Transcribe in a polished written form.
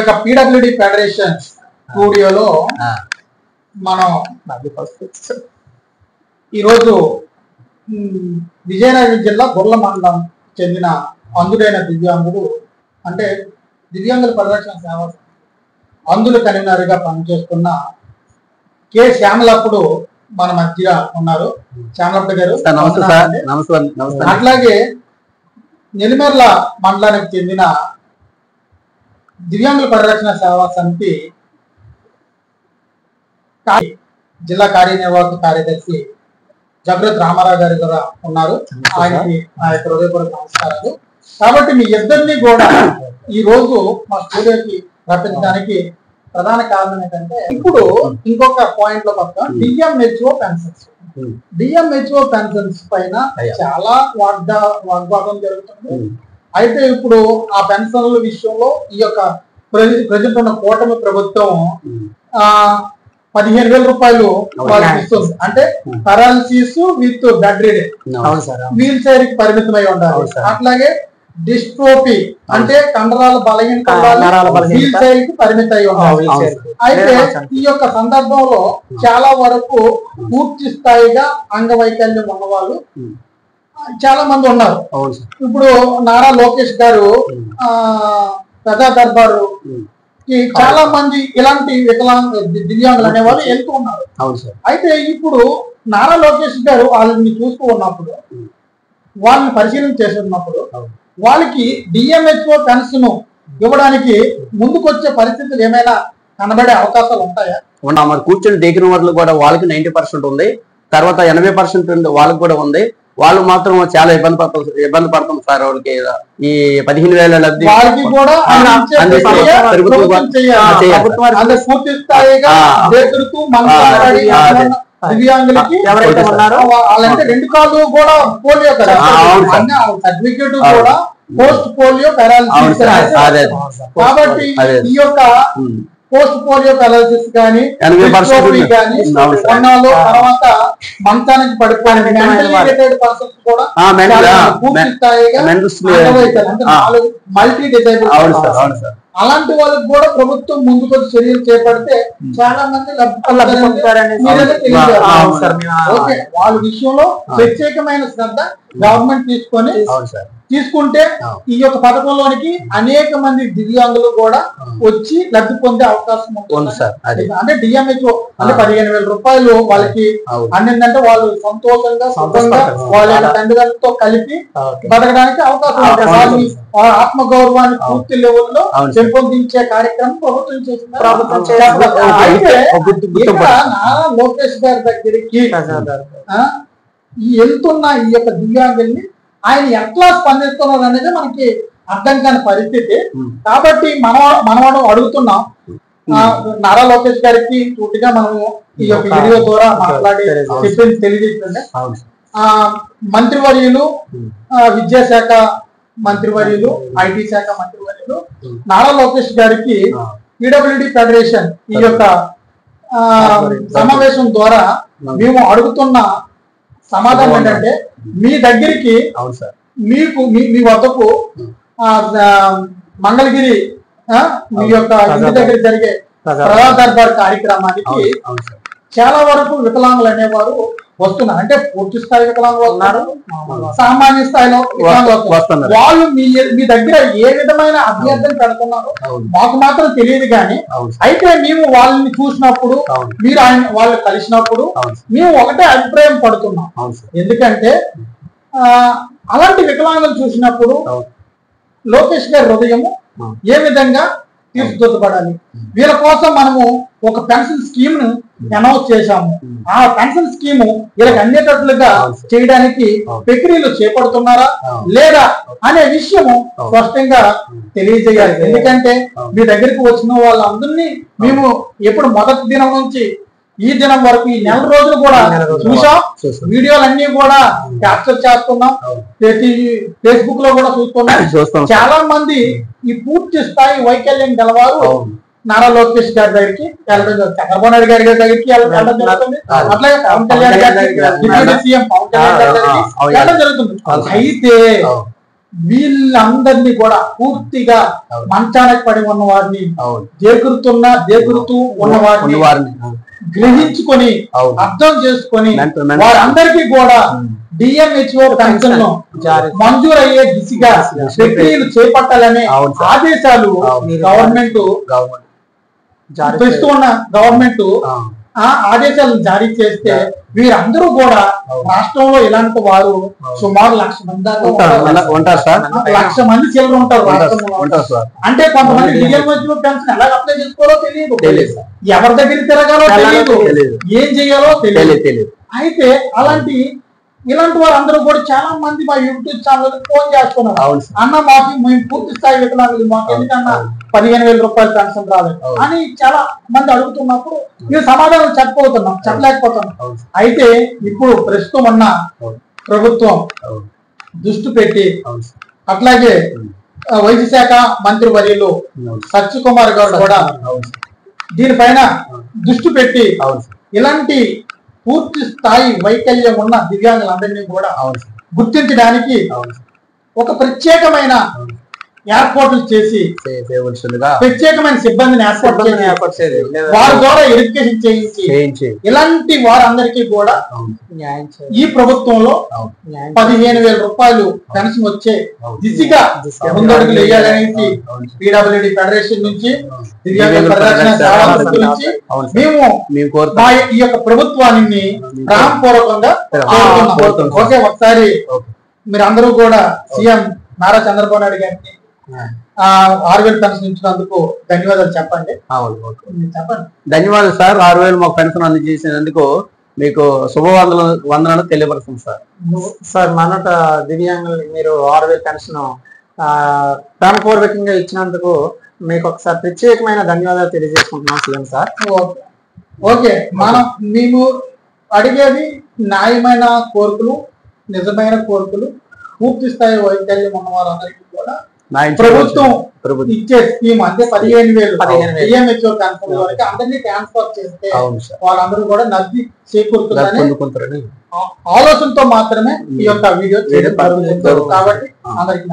యొక్క PWD federation స్టూడియోలో మనం ఈరోజు విజయనగరం జిల్లా గుర్ల మండలం చెందిన అంధుడైన దివ్యాంగుడు అంటే దివ్యాంగుల పరిరక్షణ సేవ అంధుల కన్వీనర్గా పనిచేస్తున్న కె శ్యామలప్పుడు మన మధ్య ఉన్నారు. శ్యామలప్పుడు గారు అట్లాగే నెల్లిమర్ల మండలానికి చెందిన దివ్యాంగుల పరిరక్షణ సేవా సమితి జిల్లా కార్యనిర్వాహక కార్యదర్శి జగరత్ రామారావు గారు కూడా ఉన్నారు. ఆయనకి నా యొక్క హృదయపూర్వక నమస్కారాలు. కాబట్టి మీ ఇద్దరిని కూడా ఈ రోజు మా స్టూడియోకి రప్పించడానికి ప్రధాన కారణం ఏంటంటే ఇప్పుడు ఇంకొక పాయింట్ లో పక్కన డిఎంహెచ్ఓ పెన్షన్స్ పైన చాలా వాగ్వాదం జరుగుతుంది. అయితే ఇప్పుడు ఆ పెన్షన్ల విషయంలో ఈ యొక్క ప్రజెంట్ ఉన్న కూటమి ప్రభుత్వం 15,000 రూపాయలు వాళ్ళకి ఇస్తుంది. అంటే paralysis with bedridden wheel chair కి పరిమితమై ఉండాలి. అట్లాగే డిస్ట్రోఫీ అంటే కండరాల బలహీనత వీల్ చైర్ కి పరిమితం అయి ఉండాలి. అయితే ఈ యొక్క సందర్భంలో చాలా వరకు పూర్తి స్థాయిగా అంగవైకల్యం ఉన్న వాళ్ళు చాలా మంది ఉన్నారు. ఇప్పుడు నారా లోకేష్ గారు ప్రజా దర్బారు చాలా మంది ఇలాంటి దివ్యాంగులు అనేవాళ్ళు వెళ్తూ ఉన్నారు. అయితే ఇప్పుడు నారా లోకేష్ గారు వాళ్ళని చూస్తూ ఉన్నప్పుడు వాళ్ళని పరిశీలన చేస్తున్నప్పుడు వాళ్ళకి డిఎంహెచ్ఓ పెన్షన్ ఇవ్వడానికి ముందుకొచ్చే పరిస్థితులు ఏమైనా కనబడే అవకాశాలు ఉంటాయా? మరి కూర్చొని దేకిన వాళ్ళు కూడా వాళ్ళకి 90% ఉంది, తర్వాత 80% వాళ్ళకి కూడా ఉంది. వాళ్ళు మాత్రం చాలా ఇబ్బంది పడతాం సార్. వాళ్ళకి ఈ 15,000 లబ్ధి దివ్యాంగులకి ఎవరైతే ఉన్నారో వాళ్ళంటే 2 కాళ్ళు కూడా పోలియో కదా, సర్టిఫికేట్ కూడా పోస్ట్ పోలియో పారాలిసిస్. కాబట్టి ఈ యొక్క పోస్ట్ పోలియో పారాలిసిస్ కానీ కొన్నాళ్ళు తర్వాత మంచానికి పడిపోయిన పర్సన్స్ కూడా పూర్తి స్థాయిగా మల్టీ డిజైబుల్ అలాంటి వాళ్ళకి కూడా ప్రభుత్వం ముందుకొచ్చి చర్యలు చేపడితే చాలా మంది వాళ్ళ విషయంలో ప్రత్యేకమైన శ్రద్ధ గవర్నమెంట్ తీసుకుంటే ఈ యొక్క పథకంలోనికి అనేక మంది దివ్యాంగులు కూడా వచ్చి లబ్ధి పొందే అవకాశం ఉంటుంది సార్. అంటే డిఎంహెచ్ఓ అంటే 15,000 రూపాయలు వాళ్ళకి అన్నిందంటే వాళ్ళు సంతోషంగా సుఖంగా వాళ్ళ తండ్రితో కలిపి బతకడానికి అవకాశం ఉంటుంది. వాళ్ళ ఆత్మగౌరవాన్ని పూర్తి లెవెల్లో పెంపొందించే కార్యక్రమం ప్రభుత్వం చేసింది. అయితే నారా లోకేష్ గారి దగ్గరికి వెళ్తున్న ఈ యొక్క దివ్యాంగుల్ని ఆయన ఎట్లా స్పందిస్తున్నారు అనేది మనకి అర్థం కాని పరిస్థితి. కాబట్టి మనవాడు అడుగుతున్నాం నారా లోకేష్ గారికి పూర్తిగా మనము ఈ యొక్క వీడియో ద్వారా మాట్లాడి చెప్పింది తెలియజేస్తుంది. మంత్రివర్యులు విద్యాశాఖ మంత్రివర్యులు ఐటీ శాఖ మంత్రివర్యులు నారా లోకేష్ గారికి పీడబ్ల్యూడి ఫెడరేషన్ ఈ యొక్క సమావేశం ద్వారా మేము అడుగుతున్న సమాధానం ఏంటంటే మీ దగ్గరికి మీకు మీ వద్దకు మంగళగిరి మీ యొక్క ఇంటి దగ్గర జరిగే ప్రజా దర్బార్ కార్యక్రమానికి చాలా వరకు వికలాంగులు అనేవారు వస్తున్నారు. అంటే పూర్తి స్థాయి వికలాంగులు వస్తున్నారు, సామాన్య స్థాయిలో వస్తున్నారు. వాళ్ళు మీ దగ్గర ఏ విధమైన అభ్యర్థన పెడుతున్నారు మాకు మాత్రం తెలియదు. కానీ అయితే మేము వాళ్ళని చూసినప్పుడు మీరు వాళ్ళు కలిసినప్పుడు మేము ఒకటే అభిప్రాయం పడుతున్నాం. ఎందుకంటే అలాంటి వికలాంగులు చూసినప్పుడు లోకేష్ గారి హృదయము ఏ విధంగా తీర్చిదిద్దబడాలి, వీళ్ళ కోసం మనము ఒక పెన్షన్ స్కీమ్ ను అనౌన్స్ చేశాము. ఆ పెన్షన్ స్కీమ్ వీళ్ళకి అందేటట్లుగా చేయడానికి ప్రక్రియలు చేపడుతున్నారా లేదా అనే విషయము స్పష్టంగా తెలియజేయాలి. ఎందుకంటే మీ దగ్గరికి వచ్చిన వాళ్ళందరినీ మేము ఎప్పుడు మొదటి దినం నుంచి ఈ దినం వరకు ఈ నెల రోజులు కూడా చూసాం. వీడియోలు అన్ని కూడా క్యాప్చర్ చేస్తున్నాం, ఫేస్బుక్ లో కూడా చూస్తున్నాం. చాలా మంది ఈ పూర్తి స్థాయి వైకల్యం గలవారు నారా లోకేష్ గారి దగ్గరికి వెళ్ళడం జరుగుతుంది, చంద్రబాబు నాయుడు గారి దగ్గరికి వెళ్ళడం జరుగుతుంది, అట్లాగే పవన్ కళ్యాణ్ గారి డిప్యూటీ సీఎం పవన్ కళ్యాణ్ గారి దగ్గరికి వెళ్ళడం జరుగుతుంది. అయితే వీళ్ళందరినీ కూడా పూర్తిగా మంచానికి పడి ఉన్న వారిని, దేగురుతూ ఉన్న వారిని గ్రహించుకొని అర్థం చేసుకొని వారందరికీ కూడా డిఎంహెచ్ఓ పెన్షన్ మంజూరు అయ్యే దిశగా ప్రక్రియలు చేపట్టాలనే ఆదేశాలు గవర్నమెంట్ ప్రస్తుతం గవర్నమెంట్ ఆదేశాలను జారీ చేస్తే వీరందరూ కూడా రాష్ట్రంలో ఇలాంటి వారు సుమారు 1,00,000 మంది దాకా ఉంటారు సార్. 1,00,000 మంది చిల్లర ఉంటారు రాష్ట్రంలో. అంటే కొంతమంది డిఎంహెచ్ఓ పెన్షన్ ఎలా అప్లై చేసుకోవాలో తెలియదు, ఎవరి దగ్గర తిరగాలో తెలియదు, ఏం చేయాలో తెలియదు. అయితే ఇలాంటి వారు అందరూ కూడా చాలా మంది మా యూట్యూబ్ ఛానల్ ఫోన్ చేస్తున్నారు, అన్న మాకు మేము పూర్తి స్థాయి వికలాంగులు, మాకు ఎందుకన్నా 15,000 రూపాయలు పెన్షన్ రాలేదు అని చాలా మంది అడుగుతున్నప్పుడు మేము సమాధానం చెప్పలేకపోతున్నాం. అయితే ఇప్పుడు ప్రస్తుతం ఉన్న ప్రభుత్వం దృష్టి పెట్టి, అట్లాగే వైద్య శాఖ మంత్రి వర్యులు సత్యకుమార్ గారు కూడా దీనిపైన దృష్టి పెట్టి ఇలాంటి పూర్తి స్థాయి వైకల్యం ఉన్న దివ్యాంగులందరినీ కూడా గుర్తించడానికి ఒక ప్రత్యేకమైన ఏర్పాట్లు చేసి ప్రత్యేకమైన సిబ్బందిని ఏర్పాటు చేసి వారి ద్వారా ఎడ్యుకేషన్ చేయించి ఇలాంటి వారందరికీ కూడా ఈ ప్రభుత్వంలో 15,000 రూపాయలు పెన్షన్ వచ్చే దిశగా ముందడుగులు వేయాలనేసి పీడబ్ల్యూడి ఫెడరేషన్ నుంచి, దివ్యాంగుల పరిరక్షణ సేవా సంస్థ నుంచి మేము ఈ యొక్క ప్రభుత్వాన్ని ప్రాణపూర్వకంగా కోరుతున్నాం. ఓకే, ఒకసారి మీరందరూ కూడా సీఎం నారా చంద్రబాబు నాయుడు గారికి 6,000 పెన్షన్ ఇచ్చినందుకు ధన్యవాదాలు చెప్పండి. చెప్పండి. ధన్యవాదాలు సార్. 6,000 మాకు పెన్షన్ అందజేసినందుకు మీకు శుభవందనాలు తెలియపరుస్తుంది సార్. సార్ మనట దివ్యాంగులు మీరు 6,000 పెన్షన్ ప్రాణపూర్వకంగా ఇచ్చినందుకు మీకు ఒకసారి ప్రత్యేకమైన ధన్యవాదాలు తెలియజేసుకుంటున్నాం సీఎం సార్. ఓకే, మేము అడిగేది న్యాయమైన కోరికలు, నిజమైన కోరికలు. పూర్తి స్థాయి వైకల్యం ఉన్న వారందరికీ కూడా ప్రభుత్వం ఇచ్చే స్కీమ్ అంటే 15,000 డిఎంహెచ్ఓ ట్రాన్స్ఫర్ వరకు అందరినీ ట్రాన్స్ఫర్ చేస్తే వాళ్ళందరూ కూడా లబ్ధి చేకూరుతుందని ఆలోచనతో మాత్రమే ఈ యొక్క వీడియో చేయడం జరుగుతుంది. కాబట్టి అందరికీ